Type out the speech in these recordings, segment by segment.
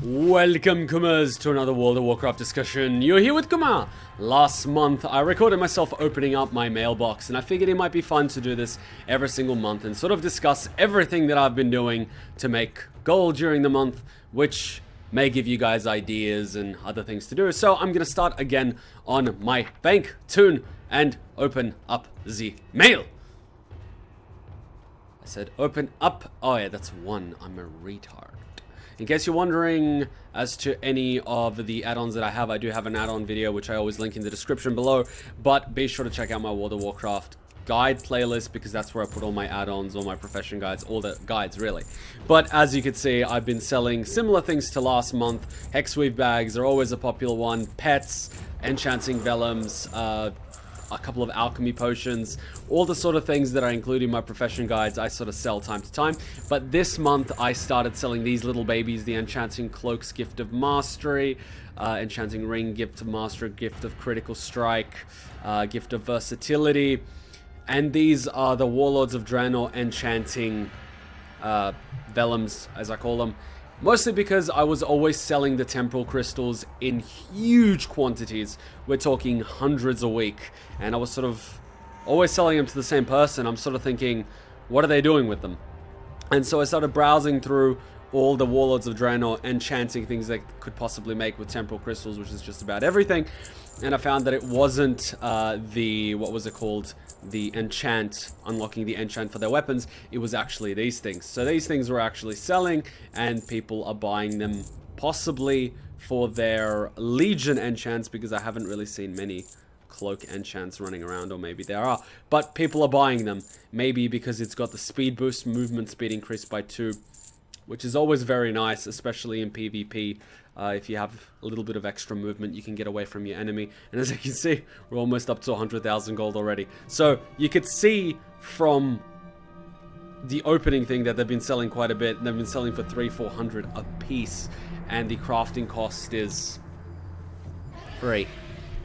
Welcome, Kumas, to another World of Warcraft discussion. You're here with Kuma. Last month, I recorded myself opening up my mailbox, and I figured it might be fun to do this every single month and sort of discuss everything that I've been doing to make gold during the month, which may give you guys ideas and other things to do. So I'm going to start again on my bank tune and open up the mail. I said open up. Oh yeah, that's one. I'm a retard. In case you're wondering as to any of the add-ons that I do have an add-on video which I always link in the description below, but be sure to check out my World of Warcraft guide playlist because that's where I put all my add-ons, all my profession guides, all the guides really. But as you can see, I've been selling similar things to last month. Hexweave bags are always a popular one, pets, enchanting vellums, a couple of alchemy potions, all the sort of things that I include in my profession guides I sort of sell time to time. But this month I started selling these little babies, the Enchanting Cloaks Gift of Mastery, Enchanting Ring Gift of Mastery, Gift of Critical Strike, Gift of Versatility, and these are the Warlords of Draenor Enchanting Vellums, as I call them. Mostly because I was always selling the temporal crystals in huge quantities. We're talking hundreds a week. And I was sort of always selling them to the same person. I'm sort of thinking, what are they doing with them? And so I started browsing through all the Warlords of Draenor enchanting things they could possibly make with temporal crystals, which is just about everything. And I found that it wasn't what was it called? The enchant, unlocking the enchant for their weapons. It was actually these things. So these things were actually selling and people are buying them possibly for their Legion enchants, because I haven't really seen many cloak enchants running around, or maybe there are, but people are buying them. Maybe because it's got the speed boost, movement speed increased by 2, which is always very nice, especially in PvP. If you have a little bit of extra movement, you can get away from your enemy. And as you can see, we're almost up to 100,000 gold already. So you could see from the opening thing that they've been selling quite a bit. They've been selling for 300-400 a piece, and the crafting cost is free.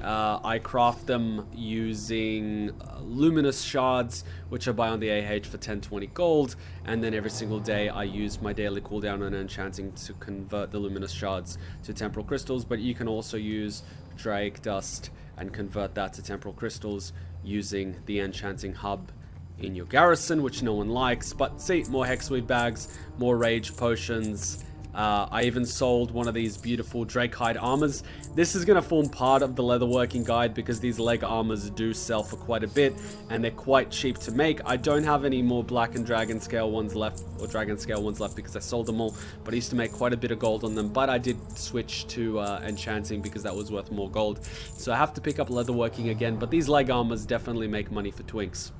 I craft them using luminous shards, which I buy on the AH for 10-20 gold, and then every single day I use my daily cooldown on enchanting to convert the luminous shards to temporal crystals. But you can also use Drake Dust and convert that to temporal crystals using the enchanting hub in your garrison, which no one likes. But see, more Hexweave bags, more rage potions. I even sold one of these beautiful Drake hide armors. This is going to form part of the leatherworking guide because these leg armors do sell for quite a bit and they're quite cheap to make. I don't have any more black and dragon scale ones left, or dragon scale ones left, because I sold them all, but I used to make quite a bit of gold on them. But I did switch to enchanting because that was worth more gold, so I have to pick up leatherworking again. But these leg armors definitely make money for Twinks,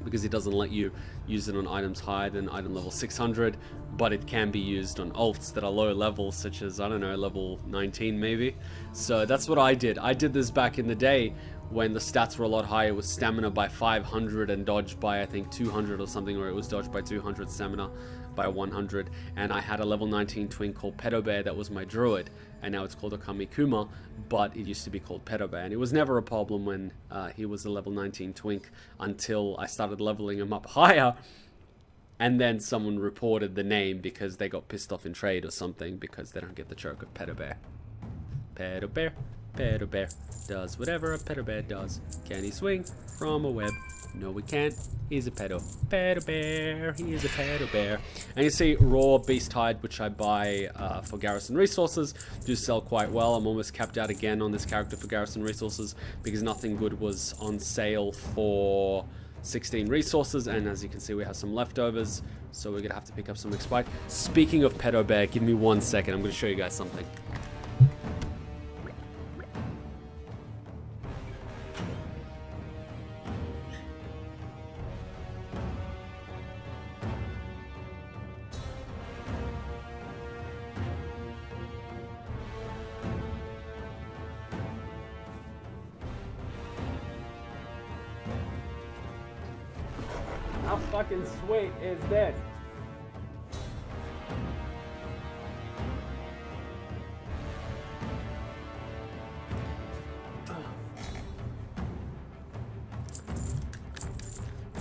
because it doesn't let you use it on items higher than item level 600, but it can be used on ults that are low levels, such as, I don't know, level 19 maybe. So that's what I did. I did this back in the day when the stats were a lot higher. It was stamina by 500 and dodge by, I think, 200 or something, or it was dodge by 200, stamina by 100. And I had a level 19 twin called Pedobear that was my druid, and now it's called Okami Kuma, but it used to be called Pedobear. And it was never a problem when he was a level 19 twink until I started leveling him up higher, and then someone reported the name because they got pissed off in trade or something because they don't get the joke of Pedobear. Pedobear, Pedobear does whatever a Pedobear does. Can he swing from a web? No, we can't. He's a pedo. Pedobear. He is a pedobear. And you see, raw beast hide, which I buy for garrison resources, do sell quite well. I'm almost capped out again on this character for garrison resources because nothing good was on sale for 16 resources. And as you can see, we have some leftovers, so we're gonna have to pick up some expired. Speaking of pedobear, give me 1 second. I'm gonna show you guys something. How fucking sweet is this?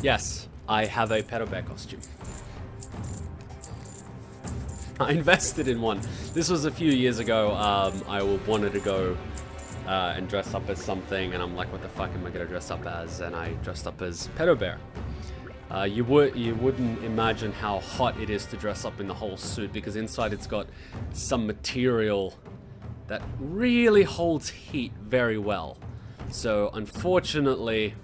Yes, I have a pedobear costume. I invested in one. This was a few years ago. I wanted to go and dress up as something, and I'm like, what the fuck am I gonna dress up as? And I dressed up as Pedo Bear. You wouldn't imagine how hot it is to dress up in the whole suit, because inside it's got some material that really holds heat very well. So unfortunately,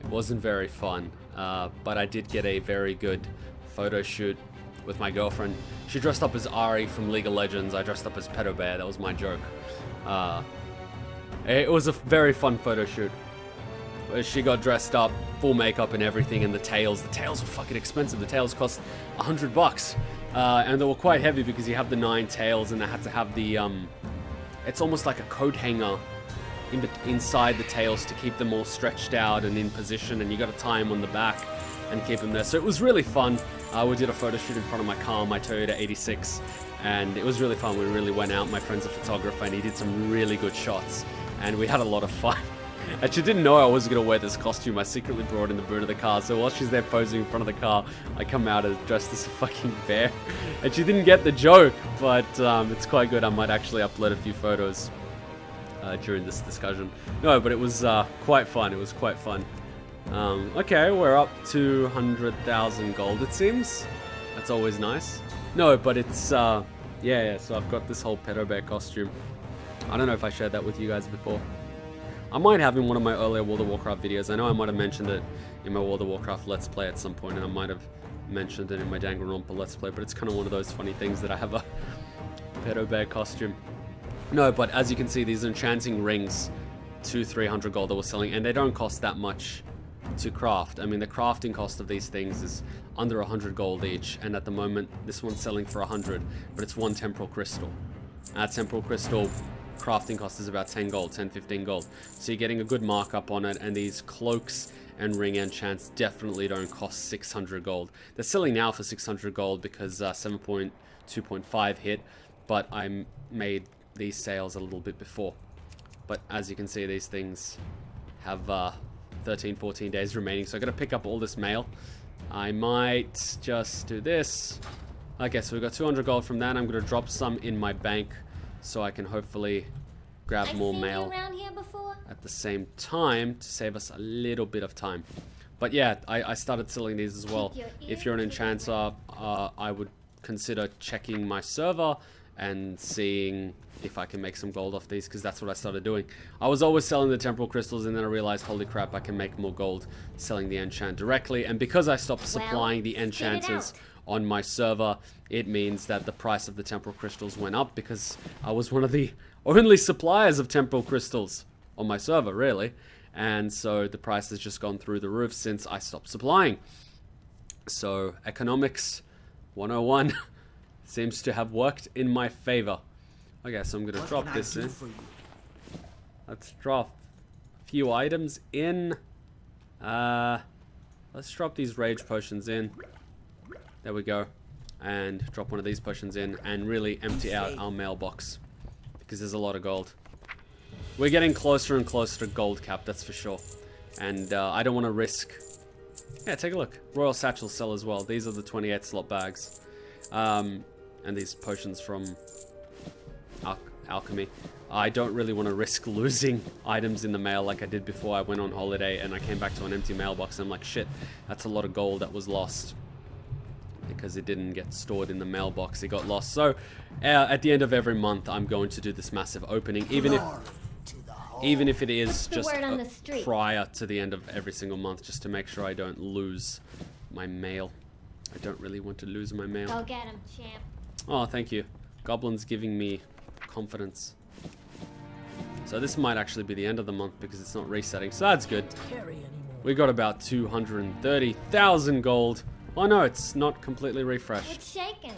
it wasn't very fun, but I did get a very good photo shoot with my girlfriend. She dressed up as Ari from League of Legends. I dressed up as Pedo Bear. That was my joke. It was a very fun photo shoot. She got dressed up, full makeup and everything, and the tails were fucking expensive. The tails cost $100, and they were quite heavy because you have the 9 tails, and they had to have the it's almost like a coat hanger inside the tails to keep them all stretched out and in position, and you got to tie them on the back and keep them there. So it was really fun. We did a photo shoot in front of my car, my Toyota 86, and it was really fun. We really went out. My friend's a photographer, and he did some really good shots, and we had a lot of fun. And she didn't know I was going to wear this costume. I secretly brought it in the boot of the car. So while she's there posing in front of the car, I come out as dressed as a fucking bear. And she didn't get the joke, but it's quite good. I might actually upload a few photos during this discussion. No, but it was quite fun. It was quite fun. Okay, we're up to 100,000 gold, it seems. That's always nice. No, but it's, yeah, so I've got this whole Pedo Bear costume. I don't know if I shared that with you guys before. I might have in one of my earlier World of Warcraft videos. I know I might have mentioned it in my World of Warcraft Let's Play at some point, and I might have mentioned it in my Danganronpa Let's Play, but it's kind of one of those funny things that I have a Pedo Bear costume. No, but as you can see, these enchanting rings, 200-300 gold that we're selling, and they don't cost that much to craft. I mean, the crafting cost of these things is under 100 gold each, and at the moment, this one's selling for 100, but it's 1 temporal crystal. That temporal crystal crafting cost is about 10 gold, 10-15 gold. So you're getting a good markup on it, and these cloaks and ring enchants definitely don't cost 600 gold. They're selling now for 600 gold because 7.2.5 hit, but I made these sales a little bit before. But as you can see, these things have 13-14 days remaining, so I gotta pick up all this mail. I might just do this. Okay, so we got 200 gold from that. I'm gonna drop some in my bank so I can hopefully grab more mail at the same time to save us a little bit of time. But yeah, I started selling these as well. If you're an enchanter, I would consider checking my server and seeing if I can make some gold off these, because that's what I started doing. I was always selling the temporal crystals, and then I realized, holy crap, I can make more gold selling the enchant directly. And because I stopped supplying the enchanters on my server, it means that the price of the temporal crystals went up, because I was one of the only suppliers of temporal crystals on my server, really. And so the price has just gone through the roof since I stopped supplying. So economics 101 seems to have worked in my favor. Okay, so I'm gonna drop this in. Let's drop a few items in. Let's drop these rage potions in. There we go. And drop one of these potions in and really empty out our mailbox, because there's a lot of gold. We're getting closer and closer to gold cap, that's for sure. And I don't want to risk... Yeah, take a look. Royal Satchels sell as well. These are the 28 slot bags. And these potions from alchemy. I don't really want to risk losing items in the mail like I did before I went on holiday and I came back to an empty mailbox. And I'm like, shit, that's a lot of gold that was lost, because it didn't get stored in the mailbox. It got lost. So at the end of every month, I'm going to do this massive opening, even if it is just prior to the end of every single month, just to make sure I don't lose my mail. I don't really want to lose my mail. Go get him, champ. Oh, thank you. Goblin's giving me confidence. So this might actually be the end of the month because it's not resetting. So that's good. We got about 230,000 gold. Oh no, it's not completely refreshed. What's shaking?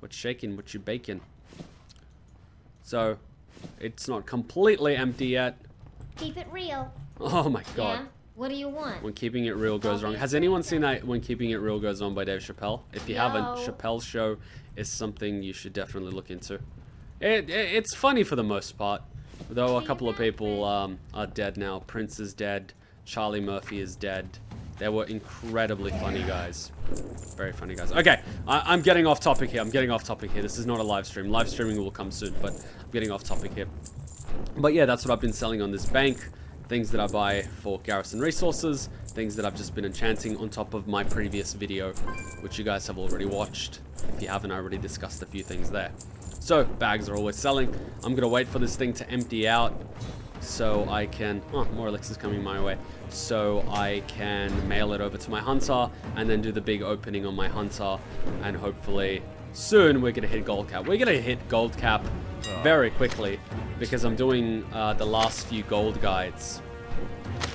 What's shaking? What you baking? So, it's not completely empty yet. Keep it real. Oh my god. Yeah? What do you want? When Keeping It Real Goes Wrong. Has anyone seen that When Keeping It Real Goes On by Dave Chappelle? If you haven't, Chappelle's show is something you should definitely look into. It's funny for the most part, though a couple of people are dead now. Prince is dead. Charlie Murphy is dead. They were incredibly funny guys. Very funny guys. Okay, I'm getting off topic here. This is not a live stream. Live streaming will come soon, but I'm getting off topic here. But yeah, that's what I've been selling on this bank. Things that I buy for garrison resources. Things that I've just been enchanting on top of my previous video, which you guys have already watched. If you haven't, I already discussed a few things there. So, bags are always selling. I'm going to wait for this thing to empty out so I can... Oh, more elixirs coming my way. So I can mail it over to my hunter and then do the big opening on my hunter. And hopefully soon we're going to hit gold cap. We're going to hit gold cap very quickly because I'm doing the last few gold guides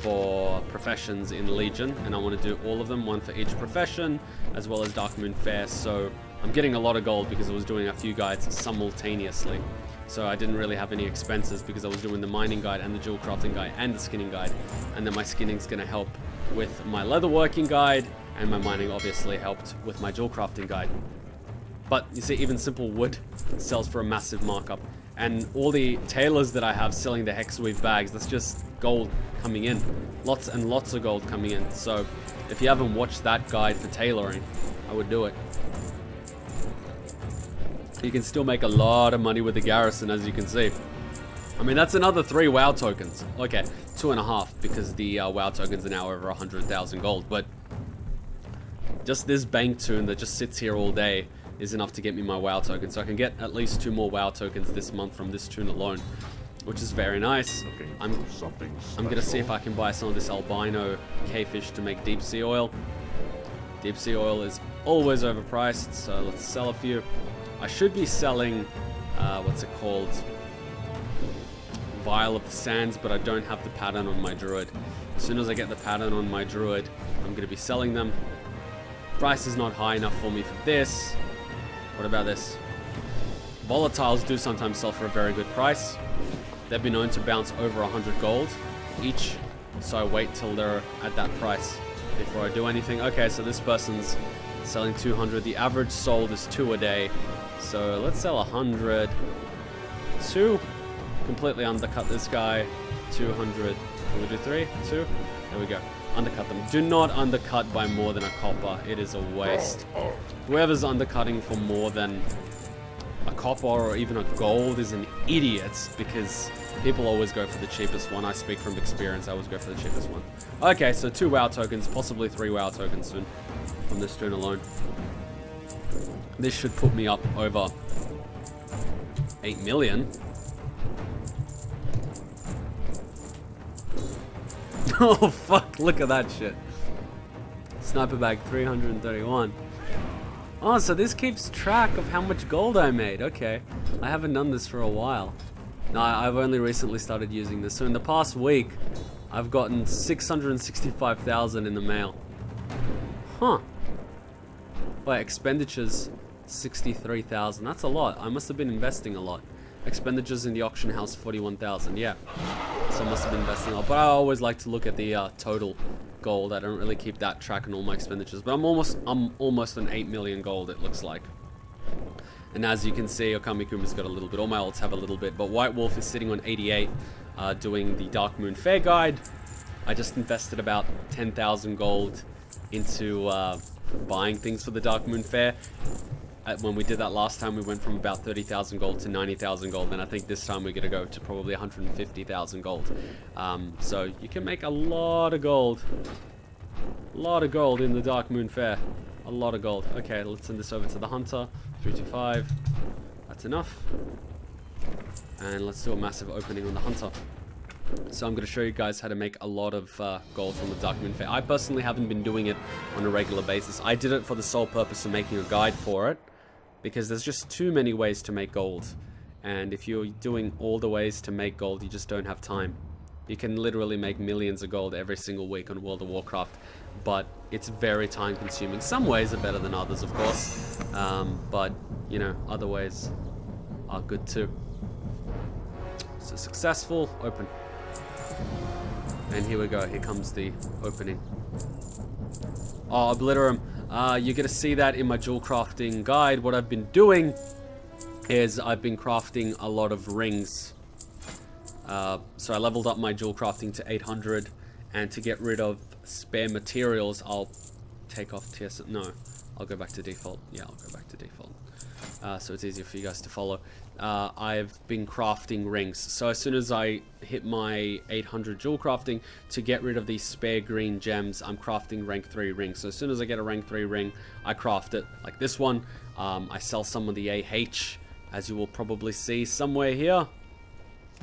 for professions in Legion. And I want to do all of them, one for each profession, as well as Darkmoon Fair. So I'm getting a lot of gold because I was doing a few guides simultaneously. So I didn't really have any expenses because I was doing the mining guide and the jewel crafting guide and the skinning guide. And then my skinning's going to help with my leatherworking guide, and my mining obviously helped with my jewel crafting guide. But you see, even simple wood sells for a massive markup. And all the tailors that I have selling the hexweave bags, that's just gold coming in. Lots and lots of gold coming in. So if you haven't watched that guide for tailoring, I would do it. You can still make a lot of money with the garrison, as you can see. I mean, that's another 3 WoW tokens. Okay, 2.5 because the WoW tokens are now over 100,000 gold. But just this bank toon that just sits here all day is enough to get me my WoW token. So I can get at least 2 more WoW tokens this month from this toon alone, which is very nice. I'm going to see if I can buy some of this albino cavefish to make deep sea oil. Deep sea oil is always overpriced, so let's sell a few. I should be selling, what's it called, Vial of the Sands, but I don't have the pattern on my druid. As soon as I get the pattern on my druid, I'm going to be selling them. Price is not high enough for me for this. What about this? Volatiles do sometimes sell for a very good price. They've been known to bounce over 100 gold each, so I wait till they're at that price before I do anything. Okay, so this person's selling 200. The average sold is 2 a day. So let's sell 100. 2. Completely undercut this guy. 200. Can we do 3? 2? There we go. Undercut them. Do not undercut by more than a copper. It is a waste. Whoever's undercutting for more than a copper or even a gold is an idiot, because people always go for the cheapest one. I speak from experience. I always go for the cheapest one. Okay, so 2 WoW tokens, possibly 3 WoW tokens soon from this toon alone. This should put me up over 8 million. Oh fuck, look at that shit. Sniper bag 331. Oh, so this keeps track of how much gold I made. Okay, I haven't done this for a while. No, I've only recently started using this. So in the past week, I've gotten 665,000 in the mail. Huh. Wait, expenditures 63,000. That's a lot. I must have been investing a lot. Expenditures in the auction house 41,000. Yeah. So I must have been investing a lot. But I always like to look at the total gold. I don't really keep that track on all my expenditures. But I'm almost an 8 million gold, it looks like. And as you can see, Okami Kuma's got a little bit. All my alts have a little bit. But White Wolf is sitting on 88, doing the Darkmoon Fair guide. I just invested about 10,000 gold into buying things for the Darkmoon Fair. When we did that last time, we went from about 30,000 gold to 90,000 gold, and I think this time we're going to go to probably 150,000 gold. So you can make a lot of gold. A lot of gold in the Darkmoon Fair. A lot of gold. Okay, let's send this over to the Hunter. 325. That's enough. And let's do a massive opening on the Hunter. So I'm going to show you guys how to make a lot of gold from the Darkmoon Fair. I personally haven't been doing it on a regular basis. I did it for the sole purpose of making a guide for it, because there's just too many ways to make gold. And if you're doing all the ways to make gold, you just don't have time. You can literally make millions of gold every single week on World of Warcraft, but it's very time consuming. Some ways are better than others, of course, but you know, other ways are good too. So successful, open. And here we go, here comes the opening. Oh, Obliterum. You're going to see that in my jewel crafting guide. What I've been doing is I've been crafting a lot of rings. So I leveled up my jewel crafting to 800, and to get rid of spare materials, I'll take off TS. No, I'll go back to default. Yeah, I'll go back to default. So it's easier for you guys to follow. I've been crafting rings. So as soon as I hit my 800 jewel crafting, to get rid of these spare green gems, I'm crafting rank 3 rings. So as soon as I get a rank 3 ring, I craft it like this one. I sell some of the AH, as you will probably see somewhere here.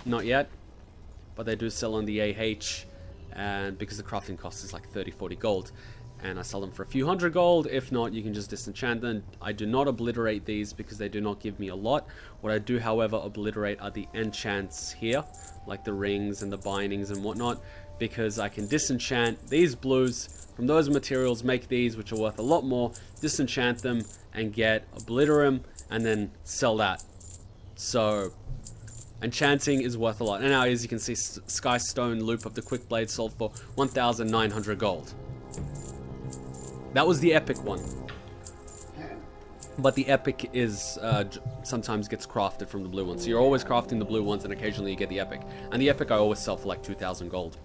Not yet, but they do sell on the AH, and because the crafting cost is like 30-40 gold. And I sell them for a few hundred gold. If not, you can just disenchant them. I do not obliterate these because they do not give me a lot. What I do, however, obliterate are the enchants here, like the rings and the bindings and whatnot, because I can disenchant these blues from those materials, make these, which are worth a lot more, disenchant them and get obliterum, and then sell that. So enchanting is worth a lot. And now, as you can see, Skystone Loop of the Quick Blade sold for 1,900 gold. That was the epic one. But the epic is sometimes gets crafted from the blue ones. So you're always crafting the blue ones, and occasionally you get the epic. And the epic I always sell for like 2,000 gold.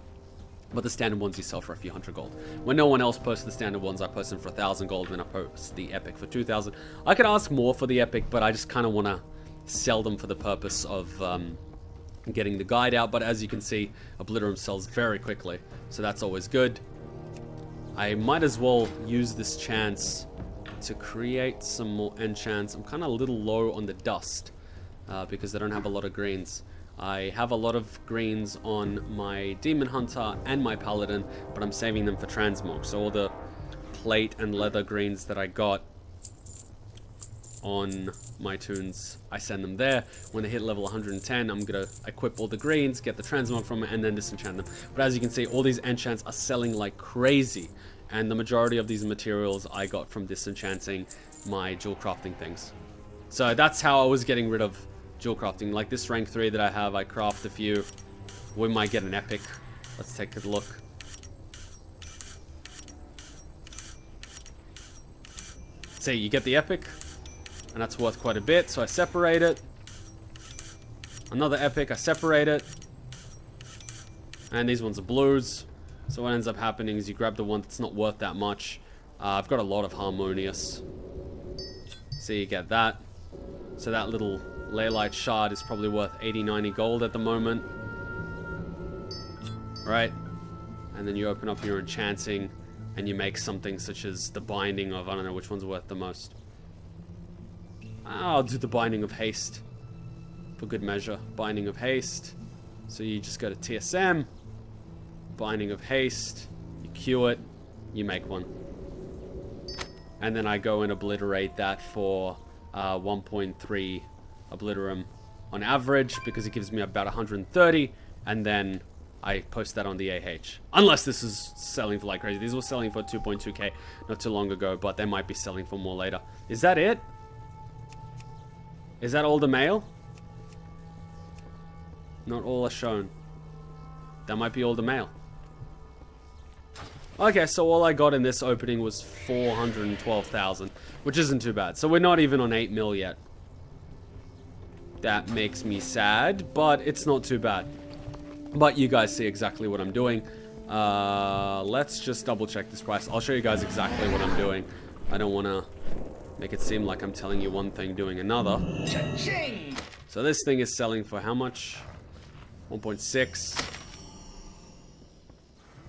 But the standard ones you sell for a few hundred gold. When no one else posts the standard ones, I post them for 1,000 gold, then I post the epic for 2,000. I could ask more for the epic, but I just kind of want to sell them for the purpose of getting the guide out. But as you can see, obliterum sells very quickly, so that's always good. I might as well use this chance to create some more enchants. I'm kind of a little low on the dust because I don't have a lot of greens. I have a lot of greens on my Demon Hunter and my Paladin, but I'm saving them for transmog. So all the plate and leather greens that I got on my tunes, I send them there. When they hit level 110, I'm gonna equip all the greens, get the transmog from it, and then disenchant them. But as you can see, all these enchants are selling like crazy, and the majority of these materials I got from disenchanting my jewel crafting things. So that's how I was getting rid of jewel crafting. Like this rank 3 that I have, I craft a few. We might get an epic. Let's take a look. See, you get the epic, and that's worth quite a bit, so I separate it. Another epic, I separate it. And these ones are blues. So what ends up happening is you grab the one that's not worth that much. I've got a lot of harmonious. So you get that. So that little Leylight shard is probably worth 80-90 gold at the moment. Right? And then you open up your enchanting and you make something such as the binding of, I don't know which one's worth the most. I'll do the binding of haste for good measure. Binding of haste. So you just go to TSM, binding of haste, you queue it, you make one. And then I go and obliterate that for 1.3 obliterum on average, because it gives me about 130, and then I post that on the AH. Unless this is selling for like crazy. These were selling for 2.2k not too long ago, but they might be selling for more later. Is that it? Is that all the mail? Not all are shown. That might be all the mail. Okay, so all I got in this opening was 412,000, which isn't too bad. So we're not even on 8 mil yet. That makes me sad, but it's not too bad. But you guys see exactly what I'm doing. Let's just double check this price. I'll show you guys exactly what I'm doing. I don't want to make it seem like I'm telling you one thing, doing another. Cha-ching! So this thing is selling for how much? 1.6.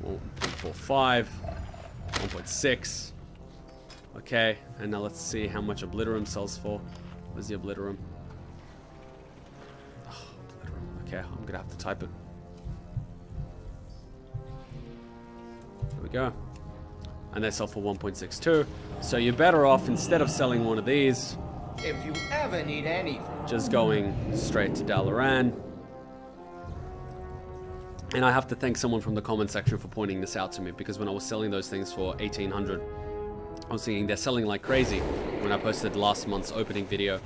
1.45, 1.6. Okay, and now let's see how much obliterum sells for. Where's the obliterum? Oh, obliterum. Okay, I'm gonna have to type it. There we go. And they sell for 1.62. So you're better off, instead of selling one of these, if you ever need anything, just going straight to Dalaran. And I have to thank someone from the comment section for pointing this out to me, because when I was selling those things for 1,800, I was thinking they're selling like crazy when I posted last month's opening video,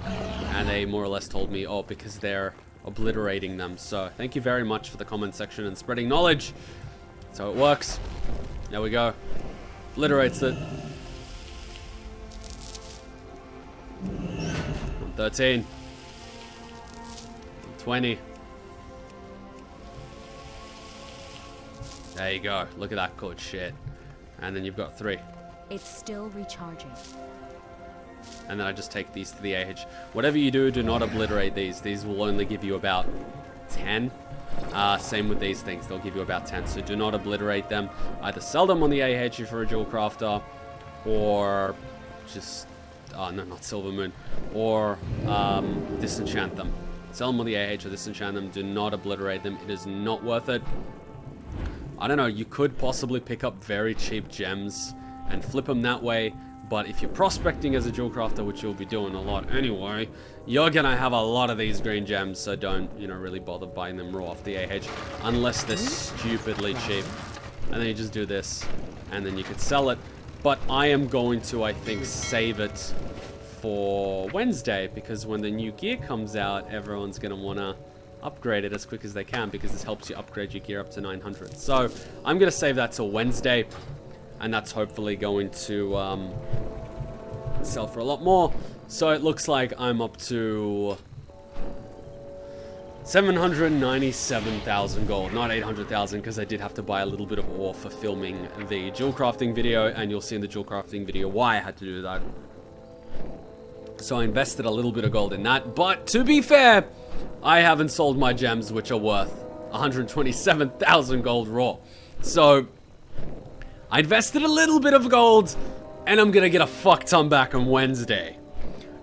and they more or less told me, oh, because they're obliterating them. So thank you very much for the comment section and spreading knowledge. That's how it works. There we go. Obliterates it. 113. 120. There you go. Look at that good shit. And then you've got 3. It's still recharging. And then I just take these to the AH. Whatever you do, do not obliterate these. These will only give you about 10. Same with these things. They'll give you about 10. So do not obliterate them. Either sell them on the AH if you're a jewel crafter, or just... Oh, no, not Silver Moon. Or disenchant them. Sell them on the AH or disenchant them. Do not obliterate them. It is not worth it. I don't know. You could possibly pick up very cheap gems and flip them that way. But if you're prospecting as a jewel crafter, which you'll be doing a lot anyway, you're going to have a lot of these green gems. So don't, you know, really bother buying them raw off the AH. Unless they're stupidly cheap. And then you just do this. And then you could sell it. But I am going to, I think, save it for Wednesday, because when the new gear comes out, everyone's going to want to upgrade it as quick as they can, because this helps you upgrade your gear up to 900. So I'm going to save that till Wednesday, and that's hopefully going to sell for a lot more. So it looks like I'm up to 797,000 gold, not 800,000, because I did have to buy a little bit of ore for filming the jewel crafting video, and you'll see in the jewel crafting video why I had to do that. So I invested a little bit of gold in that, but to be fair, I haven't sold my gems, which are worth 127,000 gold raw. So I invested a little bit of gold, and I'm gonna get a fuck ton back on Wednesday.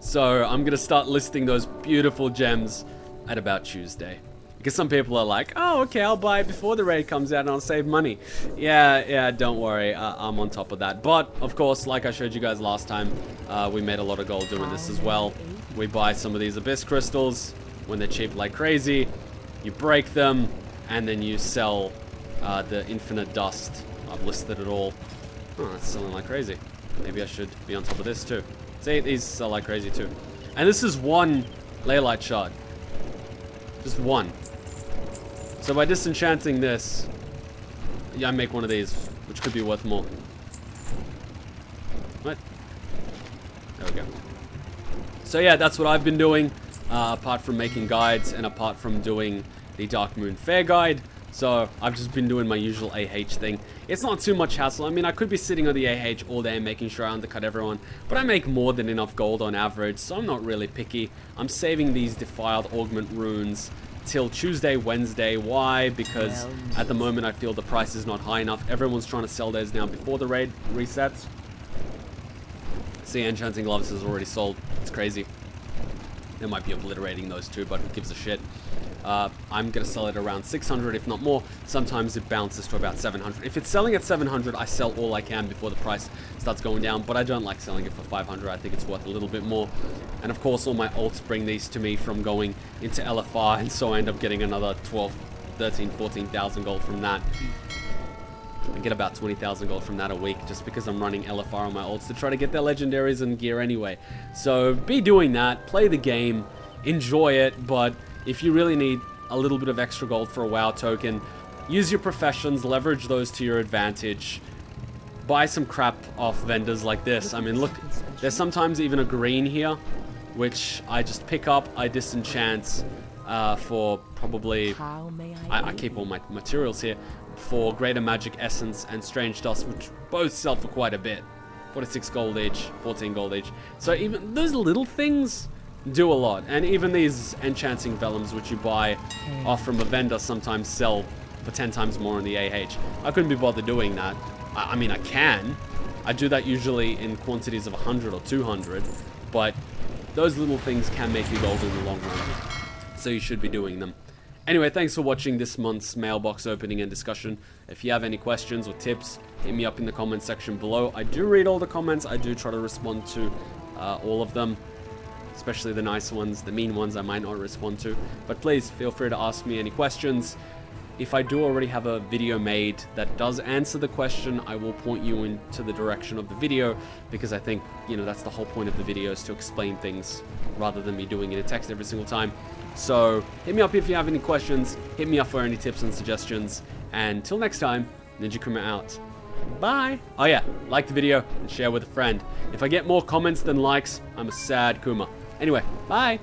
So I'm gonna start listing those beautiful gems at about Tuesday, because some people are like, oh, okay, I'll buy it before the raid comes out and I'll save money. Yeah, don't worry, I'm on top of that. But of course, like I showed you guys last time, we made a lot of gold doing this as well. We buy some of these abyss crystals when they're cheap like crazy, you break them, and then you sell the infinite dust. I've listed it all. Oh, that's selling like crazy. Maybe I should be on top of this too. See, these sell like crazy too. And this is one Leylight shard. Just one. So by disenchanting this, yeah, I make one of these, which could be worth more. What? There we go. So yeah, that's what I've been doing, apart from making guides and apart from doing the Dark Moon Fair guide. So I've just been doing my usual AH thing. It's not too much hassle. I mean, I could be sitting on the AH all day making sure I undercut everyone, but I make more than enough gold on average, so I'm not really picky. I'm saving these defiled augment runes till Tuesday, Wednesday. Why? Because at the moment I feel the price is not high enough. Everyone's trying to sell theirs now before the raid resets. See, Enchanting Gloves is already sold. It's crazy. They might be obliterating those too, but who gives a shit? I'm going to sell it around 600, if not more. Sometimes it bounces to about 700. If it's selling at 700, I sell all I can before the price starts going down, but I don't like selling it for 500. I think it's worth a little bit more. And of course, all my alts bring these to me from going into LFR, and so I end up getting another 12, 13, 14,000 gold from that. I get about 20,000 gold from that a week, just because I'm running LFR on my alts to try to get their legendaries and gear anyway. So be doing that, play the game, enjoy it, but if you really need a little bit of extra gold for a WoW token, use your professions, leverage those to your advantage. Buy some crap off vendors like this. I mean, look, there's sometimes even a green here, which I just pick up, I disenchant for probably... I keep all my materials here, for Greater Magic Essence and Strange Dust, which both sell for quite a bit. 46 gold each, 14 gold each. So even those little things do a lot. And even these Enchanting Vellums, which you buy off from a vendor, sometimes sell for 10 times more in the AH. I couldn't be bothered doing that. I mean, I can. I do that usually in quantities of 100 or 200, but those little things can make you gold in the long run. So you should be doing them. Anyway, thanks for watching this month's mailbox opening and discussion. If you have any questions or tips, hit me up in the comment section below. I do read all the comments. I do try to respond to all of them, especially the nice ones. The mean ones I might not respond to. But please feel free to ask me any questions. If I do already have a video made that does answer the question, I will point you into the direction of the video, because I think, you know, that's the whole point of the video, is to explain things rather than me doing it in text every single time. So hit me up if you have any questions, hit me up for any tips and suggestions, and until next time, Ninja Kuma out. Bye! Oh yeah, like the video and share with a friend. If I get more comments than likes, I'm a sad Kuma. Anyway, bye!